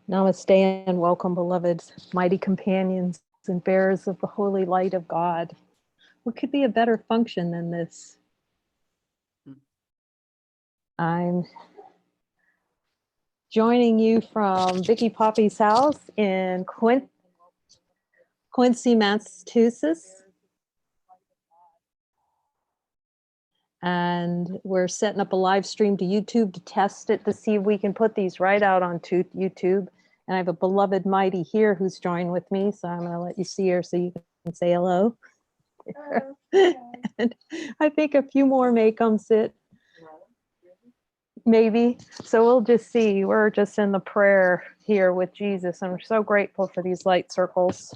Namaste and welcome, beloveds, mighty companions and bearers of the holy light of God. What could be a better function than this? I'm joining you from Vicky Poppy's house in Quincy, Massachusetts. And we're setting up a live stream to YouTube to test it, to see if we can put these right out onto YouTube. And I have a beloved mighty here who's joined with me, so I'm going to let you see her so you can say hello. And I think a few more may come sit, maybe. So we'll just see. We're just in the prayer here with Jesus. I'm so grateful for these light circles.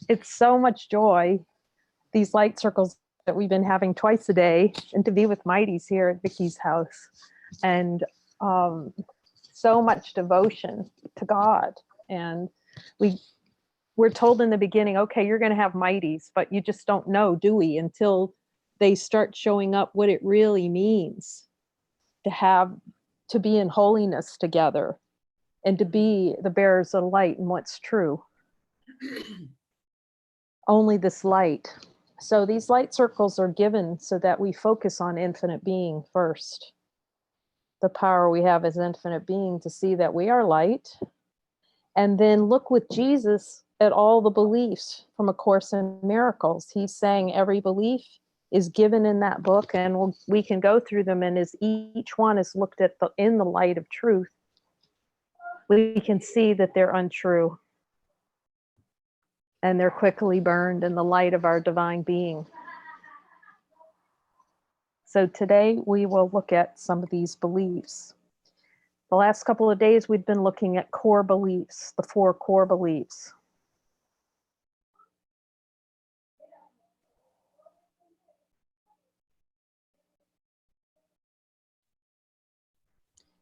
It's so much joy, these light circles that we've been having twice a day, and to be with mighties here at Vicky's house. And so much devotion to God. And we're told in the beginning, okay, you're going to have mighties, but you just don't know, do we, until they start showing up what it really means to be in holiness together and to be the bearers of light and what's true. Only this light. So these light circles are given so that we focus on infinite being first. The power we have as infinite being to see that we are light, and then look with Jesus at all the beliefs from A Course in Miracles. He's saying every belief is given in that book, and we can go through them, and as each one is looked at in the light of truth, we can see that they're untrue, and they're quickly burned in the light of our divine being. So today we will look at some of these beliefs. The last couple of days we've been looking at core beliefs, the 4 core beliefs.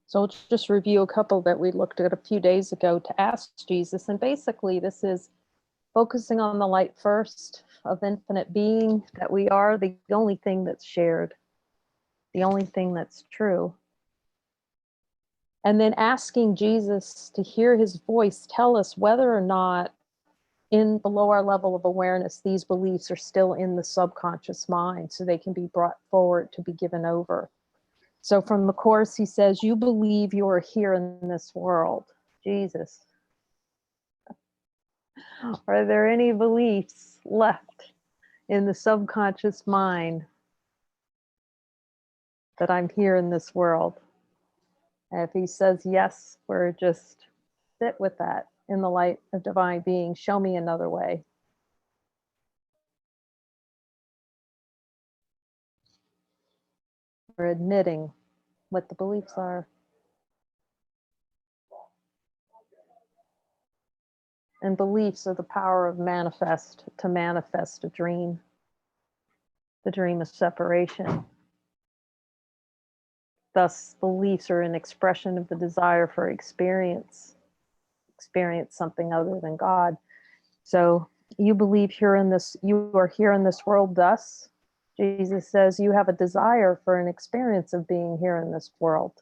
So I'll just review a couple that we looked at a few days ago to ask Jesus. And basically this is focusing on the light first of infinite being, that we are the only thing that's shared, the only thing that's true. And then asking Jesus to hear his voice tell us whether or not in below our level of awareness, these beliefs are still in the subconscious mind, so they can be brought forward to be given over. So from the Course, he says, you believe you are here in this world. Jesus. Are there any beliefs left in the subconscious mind that I'm here in this world? And if he says yes, we're just sit with that in the light of divine being. Show me another way. We're admitting what the beliefs are. And beliefs are the power of to manifest a dream, the dream of separation. Thus, beliefs are an expression of the desire for experience something other than God. So you believe you are here in this world, thus, Jesus says you have a desire for an experience of being here in this world.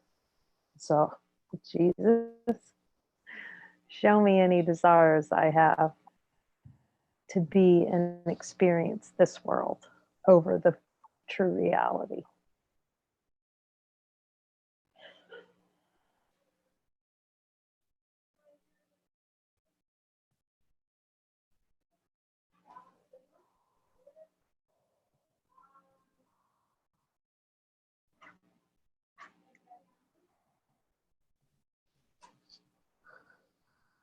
So, Jesus, show me any desires I have to be and experience this world over the true reality.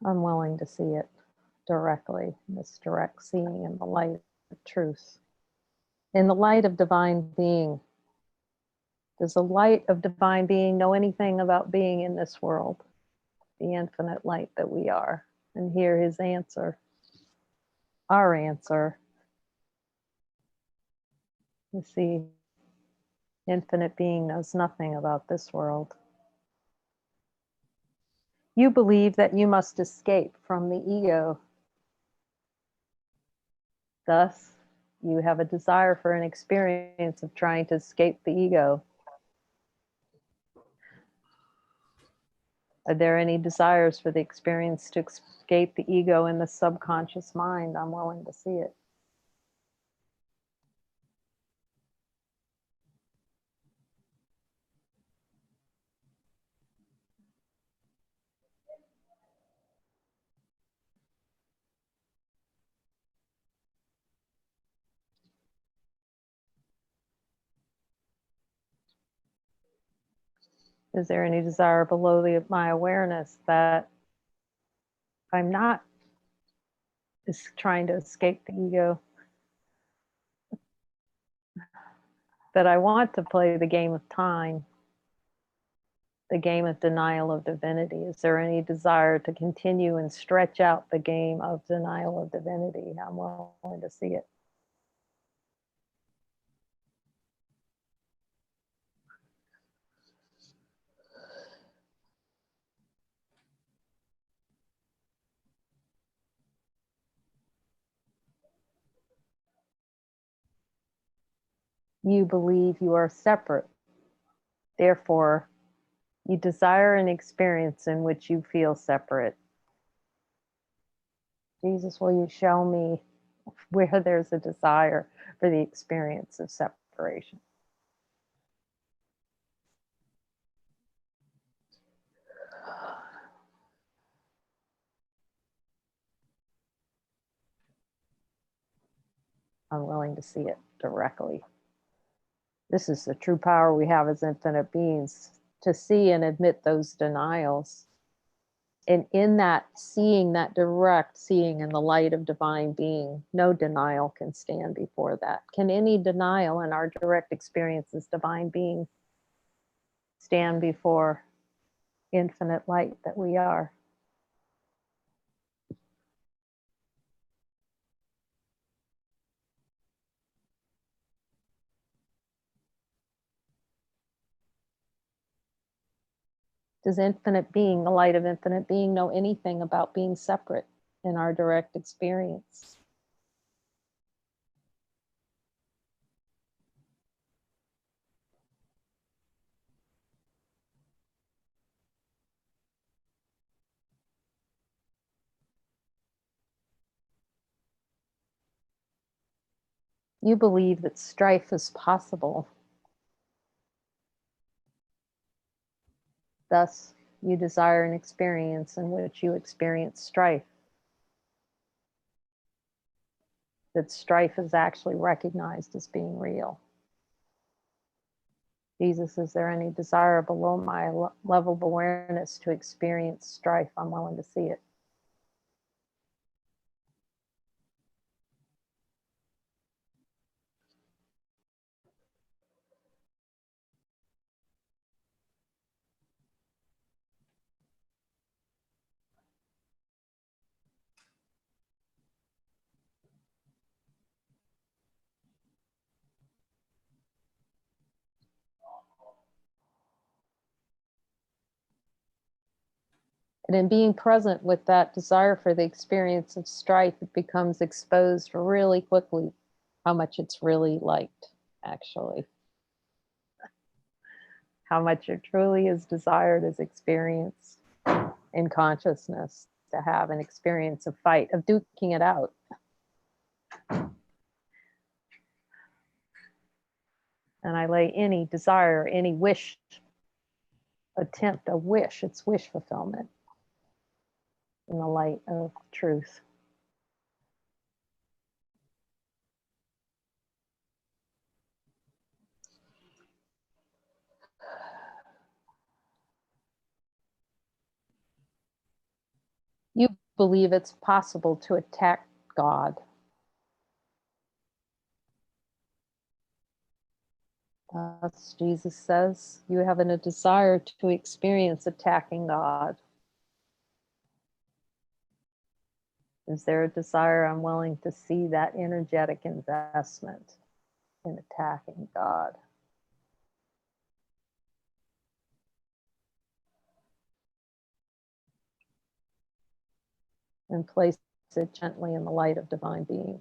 I'm willing to see it directly, this direct seeing in the light of truth. In the light of divine being. Does the light of divine being know anything about being in this world? The infinite light that we are. And hear his answer. Our answer. You see, infinite being knows nothing about this world. You believe that you must escape from the ego. Thus, you have a desire for an experience of trying to escape the ego. Are there any desires for the experience to escape the ego in the subconscious mind? I'm willing to see it. Is there any desire below my awareness that I'm not trying to escape the ego, that I want to play the game of time, the game of denial of divinity? Is there any desire to continue and stretch out the game of denial of divinity? I'm willing to see it. You believe you are separate. Therefore, you desire an experience in which you feel separate. Jesus, will you show me where there's a desire for the experience of separation? I'm willing to see it directly. This is the true power we have as infinite beings, to see and admit those denials. And in that seeing, that direct seeing in the light of divine being, no denial can stand before that. Can any denial in our direct experience as divine being stand before infinite light that we are? Does infinite being, the light of infinite being, know anything about being separate in our direct experience? You believe that strife is possible. Thus, you desire an experience in which you experience strife. That strife is actually recognized as being real. Jesus, is there any desire below my level of awareness to experience strife? I'm willing to see it. And in being present with that desire for the experience of strife, it becomes exposed really quickly how much it's really liked, actually. How much it truly is desired as experienced in consciousness, to have an experience of fight, of duking it out. And I lay any desire, any wish, attempt, a wish, it's wish fulfillment in the light of truth. You believe it's possible to attack God. As Jesus says, you have a desire to experience attacking God. Is there a desire? I'm willing to see that energetic investment in attacking God. And place it gently in the light of divine being.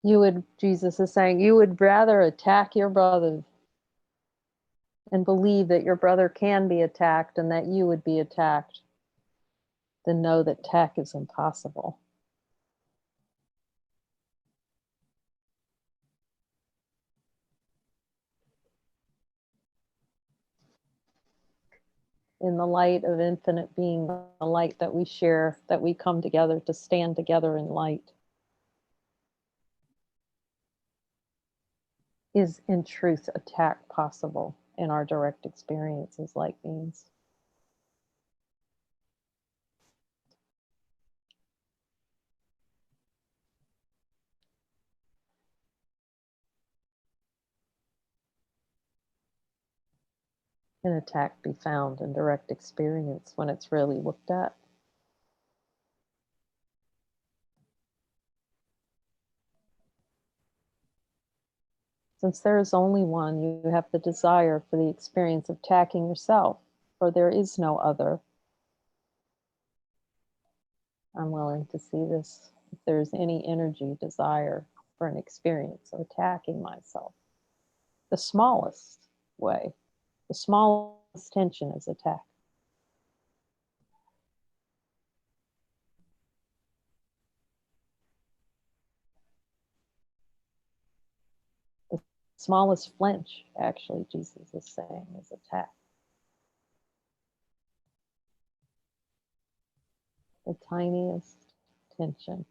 Jesus is saying, you would rather attack your brother and believe that your brother can be attacked and that you would be attacked than know that attack is impossible. In the light of infinite being, the light that we share, that we come together to stand together in light, is in truth attack possible in our direct experience as light beings? Can attack be found in direct experience when it's really looked at? Since there is only one, you have the desire for the experience of attacking yourself, for there is no other. I'm willing to see this. If there's any energy, desire for an experience of attacking myself, the smallest way, the smallest tension is attack. The smallest flinch, actually, Jesus is saying, is attack. The tiniest tension.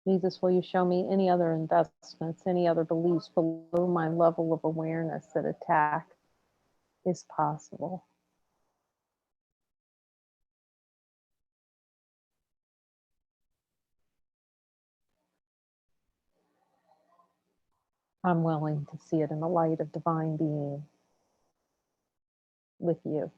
Jesus, will you show me any other investments, any other beliefs below my level of awareness that attack is possible? I'm willing to see it in the light of divine being with you.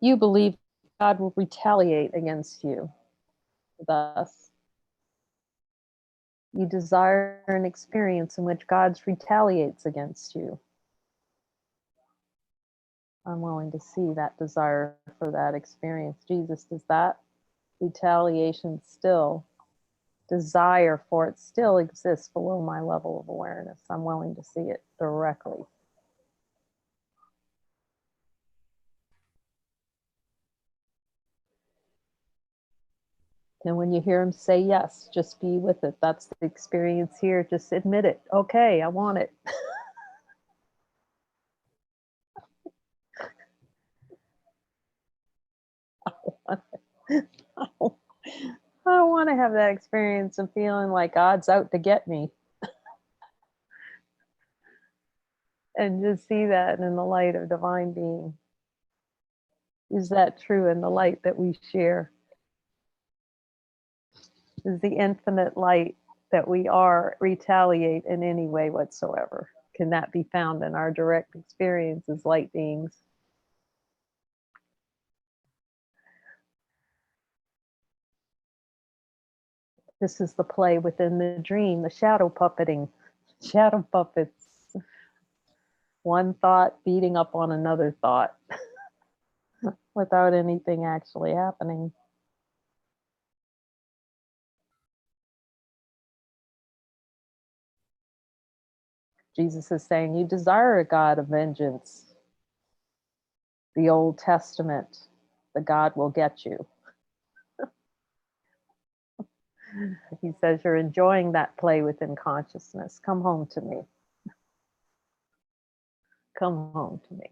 You believe God will retaliate against you. Thus, you desire an experience in which God retaliates against you. I'm willing to see that desire for that experience. Jesus, does that retaliation still, desire for it still exists below my level of awareness? I'm willing to see it directly. And when you hear him say yes, just be with it. That's the experience here. Just admit it. Okay, I want it. I want to have that experience of feeling like God's out to get me. And just see that in the light of divine being. Is that true in the light that we share? Is the infinite light that we are retaliate in any way whatsoever? Can that be found in our direct experience as light beings? This is the play within the dream, the shadow puppeting, shadow puppets. One thought beating up on another thought without anything actually happening. Jesus is saying, you desire a God of vengeance. The Old Testament, the God will get you. He says, you're enjoying that play within consciousness. Come home to me. Come home to me.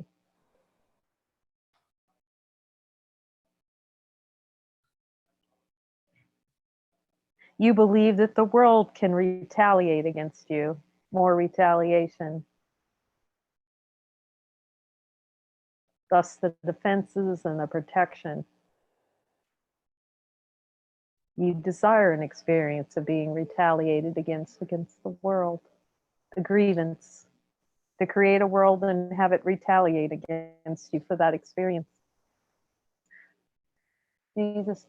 You believe that the world can retaliate against you. More retaliation. Thus the defenses and the protection You desire an experience of being retaliated against the world, the grievance, to create a world and have it retaliate against you for that experience. Jesus,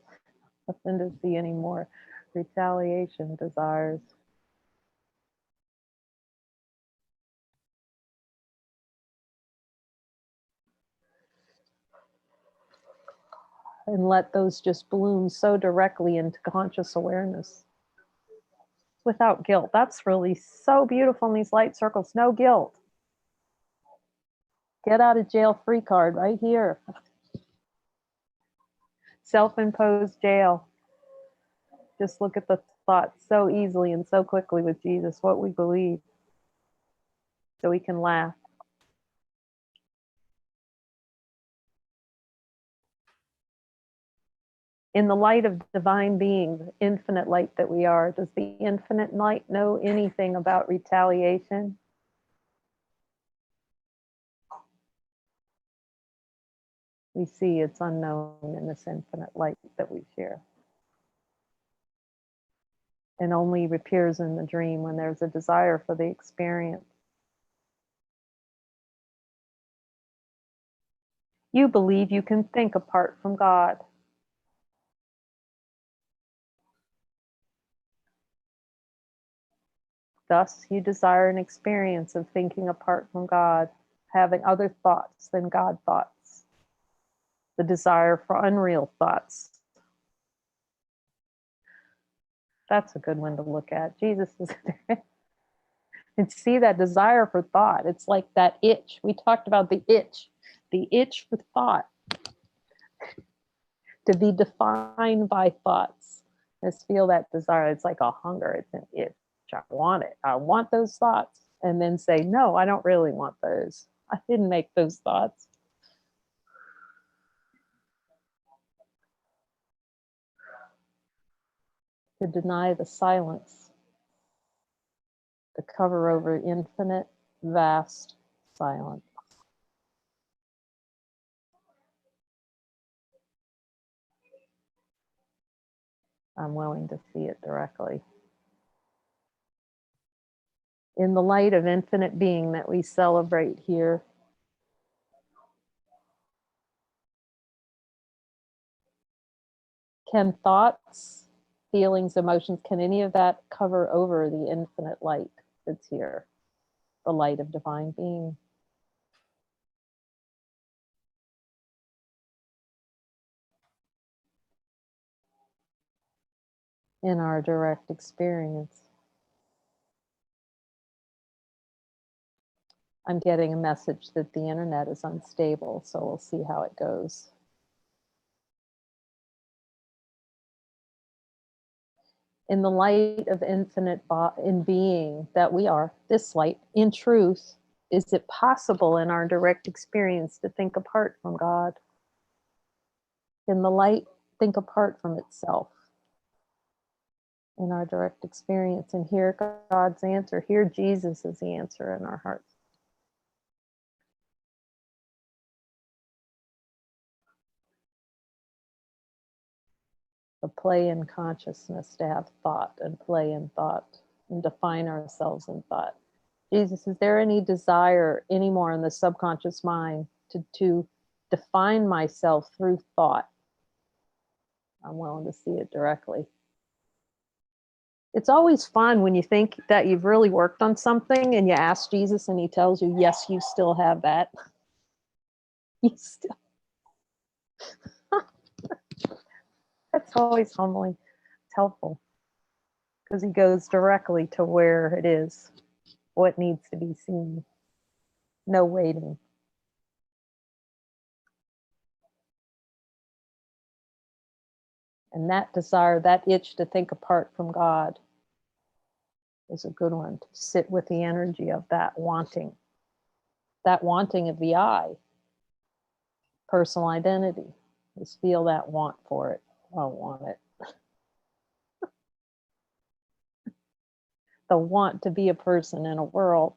nothing to see anymore. Retaliation desires. And let those just bloom so directly into conscious awareness without guilt. That's really so beautiful in these light circles. No guilt. Get out of jail free card right here. Self-imposed jail. Just look at the thoughts so easily and so quickly with Jesus, what we believe, so we can laugh. In the light of divine being, the infinite light that we are, does the infinite light know anything about retaliation? We see it's unknown in this infinite light that we share. And only appears in the dream when there's a desire for the experience. You believe you can think apart from God. Thus, you desire an experience of thinking apart from God, having other thoughts than God thoughts. The desire for unreal thoughts. That's a good one to look at. Jesus is there. And see that desire for thought. It's like that itch. We talked about the itch for thought. To be defined by thoughts. Just feel that desire. It's like a hunger. It's an itch. I want it. I want those thoughts. And then say, no, I don't really want those. I didn't make those thoughts. To deny the silence. To cover over infinite, vast silence. I'm willing to see it directly. In the light of infinite being that we celebrate here, can thoughts, feelings, emotions, can any of that cover over the infinite light that's here? The light of divine being. In our direct experience. I'm getting a message that the internet is unstable, so we'll see how it goes. In the light of infinite in being that we are, this light, in truth, is it possible in our direct experience to think apart from God? Can the light think apart from itself? In our direct experience, and hear God's answer, hear Jesus as the answer in our hearts. The play in consciousness, to have thought and play in thought and define ourselves in thought. Jesus, is there any desire anymore in the subconscious mind to define myself through thought? I'm willing to see it directly. It's always fun when you think that you've really worked on something and you ask Jesus and he tells you, yes, you still have that. You still. That's always humbling. It's helpful because he goes directly to where it is, what needs to be seen. No waiting. And that desire, that itch to think apart from God is a good one, to sit with the energy of that wanting of the I, personal identity. Just feel that want for it. I want it. The want to be a person in a world.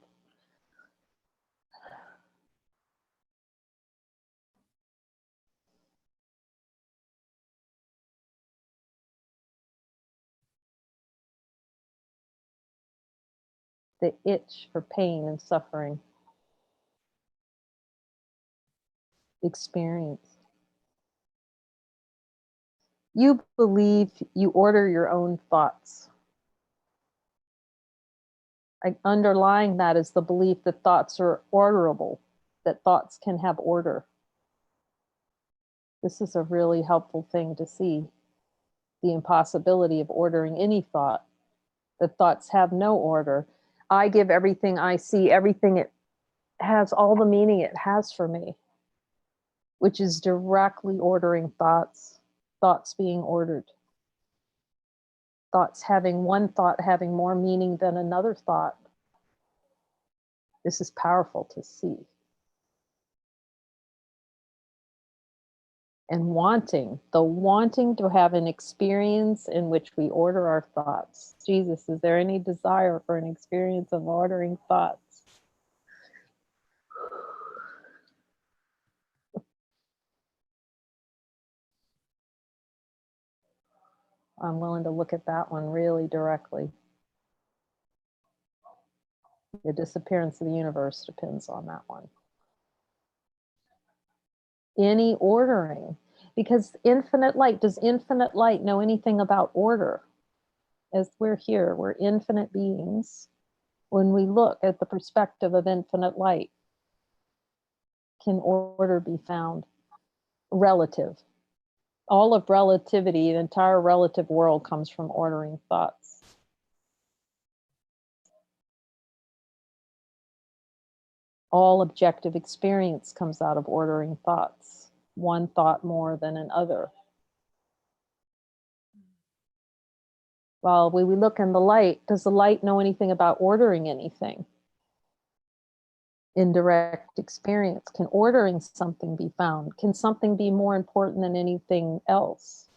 the itch for pain and suffering experience. You believe you order your own thoughts. Underlying that is the belief that thoughts are orderable, that thoughts can have order. This is a really helpful thing to see, the impossibility of ordering any thought, that thoughts have no order. I give everything I see, everything it has, all the meaning it has for me, which is directly ordering thoughts, thoughts being ordered. Thoughts having, one thought having more meaning than another thought. This is powerful to see. And wanting to have an experience in which we order our thoughts. Jesus, is there any desire for an experience of ordering thoughts? I'm willing to look at that one really directly. The disappearance of the universe depends on that one. Any ordering, because infinite light, does infinite light know anything about order? As we're here, we're infinite beings. When we look at the perspective of infinite light, can order be found? Relative. All of relativity, the entire relative world comes from ordering thoughts. All objective experience comes out of ordering thoughts, one thought more than another. While we look in the light, does the light know anything about ordering anything? Indirect experience, can ordering something be found? Can something be more important than anything else?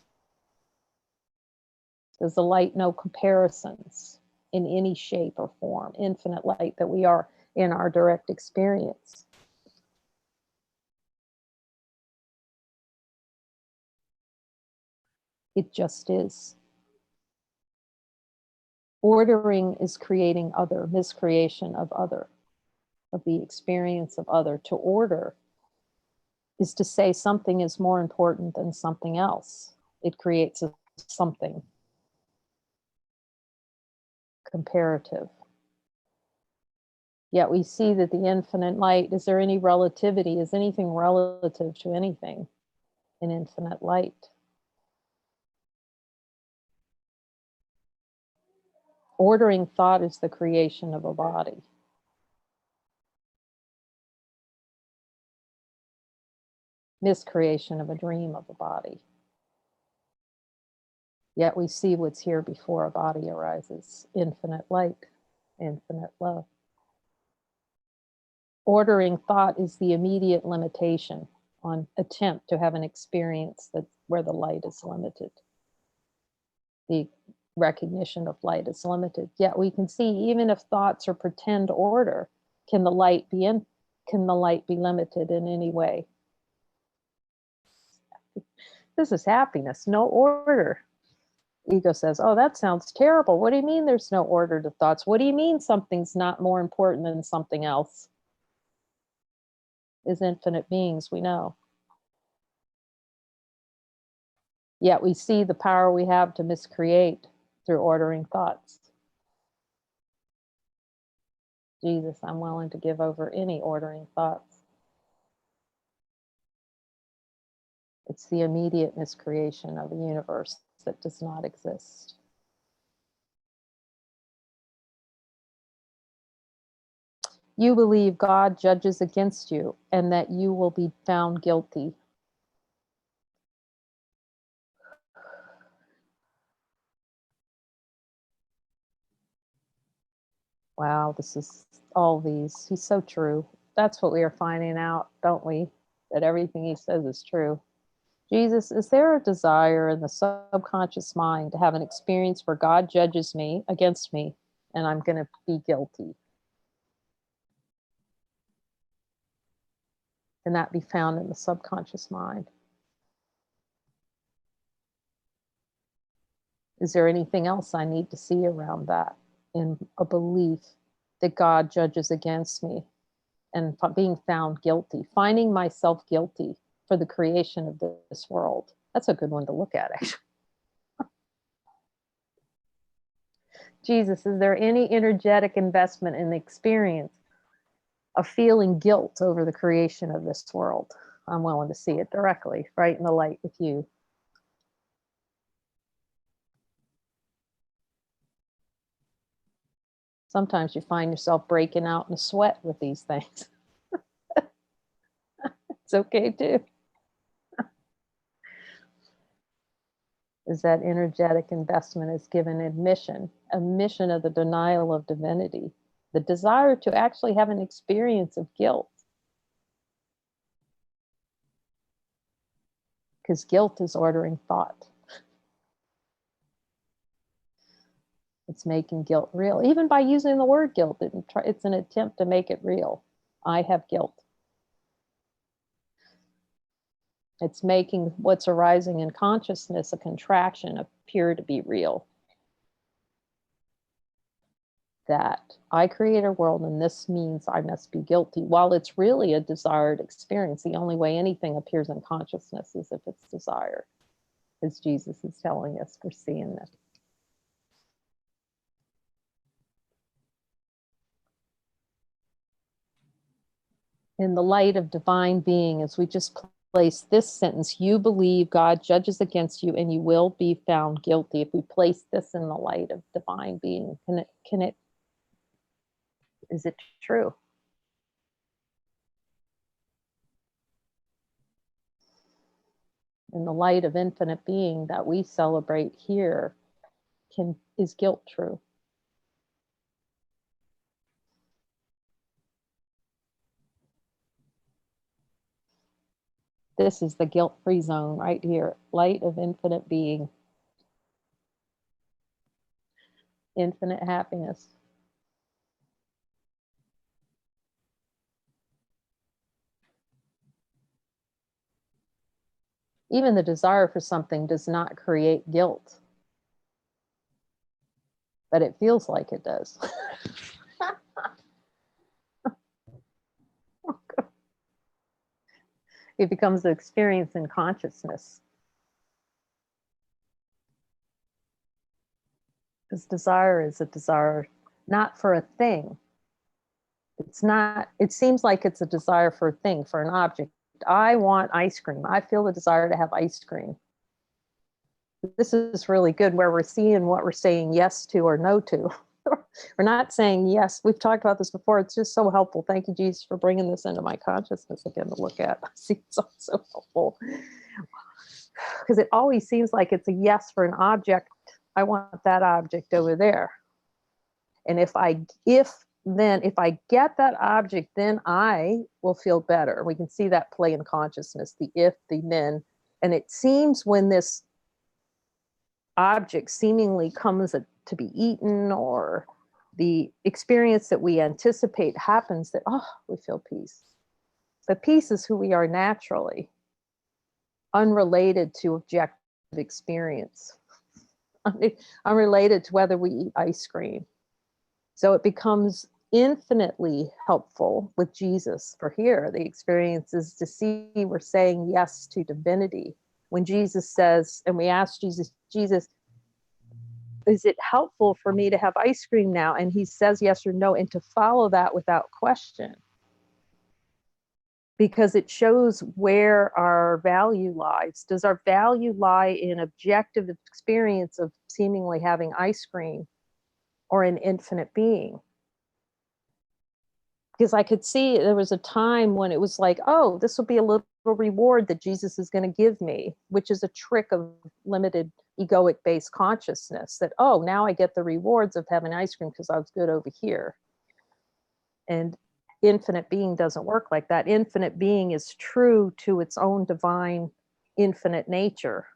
Does the light know comparisons in any shape or form? Infinite light that we are in our direct experience. It just is. Ordering is creating other, miscreation of other, of the experience of other. To order is to say something is more important than something else. It creates a something comparative. Yet we see that the infinite light, is there any relativity? Is anything relative to anything in infinite light? Ordering thought is the creation of a body. Miscreation of a dream of a body. Yet we see what's here before a body arises. Infinite light, infinite love. Ordering thought is the immediate limitation on attempt to have an experience that where the light is limited. The recognition of light is limited. Yet we can see, even if thoughts are pretend order, can the light be limited in any way? This is happiness, no order. Ego says, oh, that sounds terrible. What do you mean there's no order to thoughts? What do you mean something's not more important than something else? As infinite beings, we know. Yet we see the power we have to miscreate through ordering thoughts. Jesus, I'm willing to give over any ordering thoughts. It's the immediate miscreation of a universe that does not exist. You believe God judges against you and that you will be found guilty. Wow, this is all these. He's so true. That's what we are finding out, don't we? That everything he says is true. Jesus, is there a desire in the subconscious mind to have an experience where God judges me against me and I'm going to be guilty? Can that be found in the subconscious mind? Is there anything else I need to see around that in a belief that God judges against me and being found guilty, finding myself guilty for the creation of this world. That's a good one to look at, actually. Jesus, is there any energetic investment in the experience of feeling guilt over the creation of this world? I'm willing to see it directly, right in the light with you. Sometimes you find yourself breaking out in a sweat with these things. It's okay too. Is that energetic investment is given admission of the denial of divinity, the desire to actually have an experience of guilt. Because guilt is ordering thought. It's making guilt real. Even by using the word guilt, it's an attempt to make it real. I have guilt. It's making what's arising in consciousness, a contraction, appear to be real. That I create a world and this means I must be guilty, while it's really a desired experience. The only way anything appears in consciousness is if it's desired, as Jesus is telling us. We're seeing this. In the light of divine being, as we just place this sentence, you believe God judges against you and you will be found guilty. If we place this in the light of divine being, is it true? In the light of infinite being that we celebrate here, is guilt true? This is the guilt-free zone right here. Light of infinite being. Infinite happiness. Even the desire for something does not create guilt, but it feels like it does. It becomes an experience in consciousness. Because desire is a desire not for a thing. It's not, it seems like it's a desire for a thing, for an object. I want ice cream. I feel the desire to have ice cream. This is really good where we're seeing what we're saying yes to or no to. We're not saying yes. We've talked about this before. It's just so helpful. Thank you, Jesus, for bringing this into my consciousness again to look at. See, it's so helpful. Because it always seems like it's a yes for an object. I want that object over there. And if I get that object, then I will feel better. We can see that play in consciousness, the if, the then. And it seems when this object seemingly comes to be eaten, or the experience that we anticipate happens, that, oh, we feel peace. But peace is who we are naturally, unrelated to objective experience, unrelated to whether we eat ice cream. So it becomes infinitely helpful with Jesus for here. The experience is to see we're saying yes to divinity. When Jesus says, and we ask Jesus, is it helpful for me to have ice cream now? And he says yes or no, and to follow that without question. Because it shows where our value lies. Does our value lie in objective experience of seemingly having ice cream, or in infinite being? Because I could see there was a time when it was like, oh, this will be a little reward that Jesus is going to give me, which is a trick of limited egoic-based consciousness, that, oh, now I get the rewards of having ice cream because I was good over here. And infinite being doesn't work like that. Infinite being is true to its own divine infinite nature,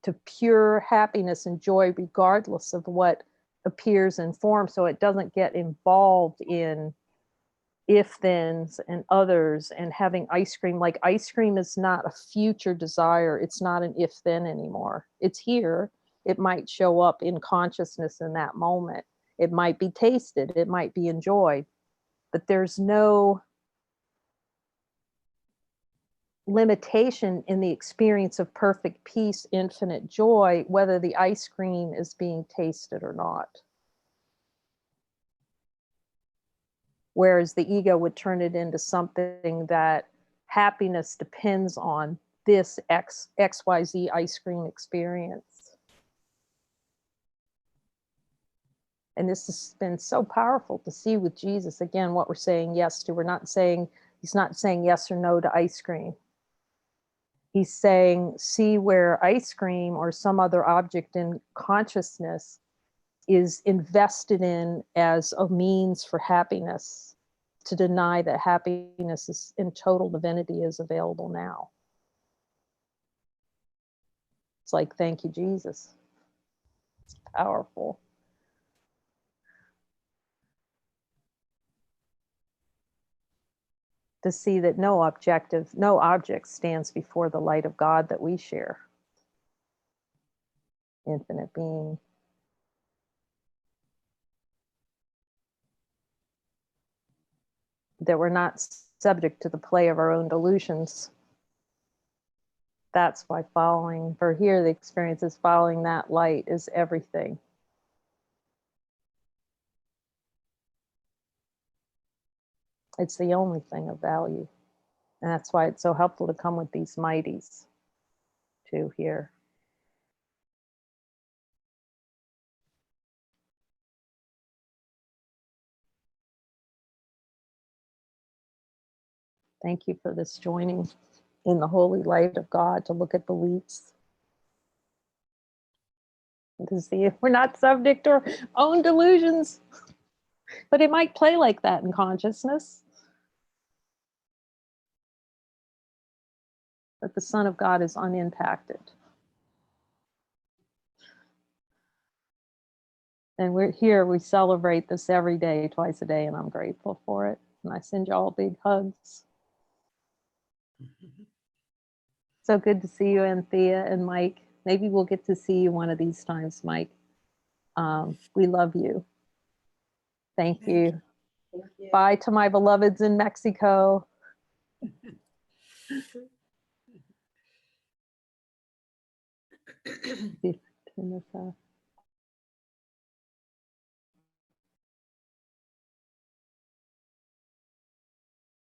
to pure happiness and joy regardless of what appears in form. So it doesn't get involved in if-thens and others and having ice cream. Like ice cream is not a future desire. It's not an if-then anymore. It's here. It might show up in consciousness in that moment. It might be tasted, it might be enjoyed, but there's no limitation in the experience of perfect peace, infinite joy, whether the ice cream is being tasted or not. Whereas the ego would turn it into something that happiness depends on this XYZ ice cream experience. And this has been so powerful to see with Jesus. Again, what we're saying yes to. He's not saying yes or no to ice cream. He's saying, see where ice cream or some other object in consciousness is invested in as a means for happiness, to deny that happiness is in total divinity is available now. It's like, thank you, Jesus. It's powerful. To see that no object stands before the light of God that we share. Infinite being. That we're not subject to the play of our own delusions. That's why for here, the experience is following that light is everything. It's the only thing of value. And that's why it's so helpful to come with these mighties too here. Thank you for this joining in the holy light of God to look at beliefs. And to see if we're not subject to our own delusions. But it might play like that in consciousness. But the Son of God is unimpacted. And we celebrate this every day, twice a day, and I'm grateful for it. And I send you all big hugs. So good to see you, Anthea and Mike. Maybe we'll get to see you one of these times, Mike. We love you. Thank you. Thank you. Bye to my beloveds in Mexico. Turn this off.